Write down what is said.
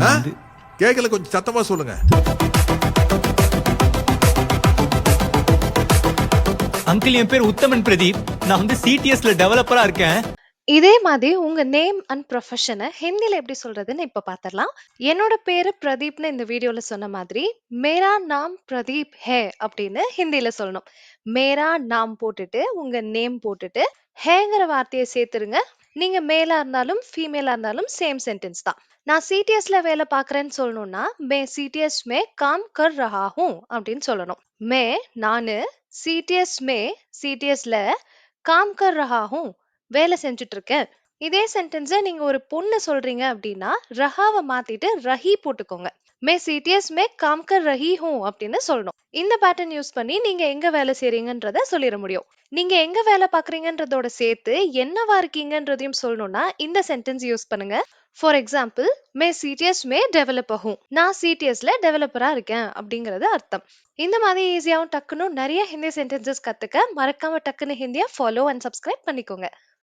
நான் வந்து கேட்கல, கொஞ்சம் சத்தமா சொல்லுங்க. அங்கிள் என் பேர் உத்தமன் பிரதீப். நான் வந்து சிடிஎஸ்ல டெவலப்பரா இருக்கேன். இதே மாதிரி உங்க நேம் அண்ட் ப்ரொஃபஷனை ஹிந்தில எப்படி சொல்றதுன்னு இப்ப பாத்திரலாம். என்னோட பேரு பிரதீப்னு இந்த வீடியோல சொன்ன மாதிரி மேரா நாம் பிரதீப் ஹே அப்படின்னு ஹிந்தில சொல்லணும். மேரா நாம் போட்டுட்டு உங்க நேம் போட்டுட்டு ஹேங்கிற வார்த்தையை சேர்த்துருங்க. நீங்க மேலா இருந்தாலும் ஃபீமேலா இருந்தாலும் சேம் சென்டென்ஸ் தான். நான் சிடிஎஸ்ல வேலை பார்க்கறேன்னு சொல்லணும்னா மே சிடிஎஸ் மே காம் கர் ரஹா ஹூம் அப்படின்னு சொல்லணும். மே நானு, சிடிஎஸ் மே சிடிஎஸ்ல காம் கர் ரஹா ஹூம் வேலை செஞ்சுட்டு இருக்கேன். இதே சென்டென்ஸ நீங்க ஒரு பொண்ணு சொல்றீங்க அப்படின்னா ரஹாவை மாத்திட்டு ரஹி போட்டுக்கோங்க. மே சிடிஎஸ் மே காம் கர் ரஹி ஹூம் அப்படின்னு சொல்லணும். இந்த பேட்டர்ன் யூஸ் பண்ணி நீங்க எங்க வேலை செய்றீங்கன்றத சொல்லிட முடியும். நீங்க எங்க வேலை பார்க்கறீங்கன்றதோட சேர்த்து என்னவா இருக்கீங்கன்றதையும் சொல்லணும்னா இந்த சென்டென்ஸ் யூஸ் பண்ணுங்க. For example, me CTS me developer hmm. நான் சிடிஎஸ்ல டெவலப்பரா இருக்கேன் அப்படிங்கறது அர்த்தம். இந்த மாதிரி ஈஸியாவும் டக்குன்னு நிறைய ஹிந்தி சென்டென்சஸ் கத்துக்க மறக்காம டக்குன்னு ஹிந்தியை ஃபாலோ அண்ட் சப்ஸ்கிரைப் பண்ணிக்கோங்க.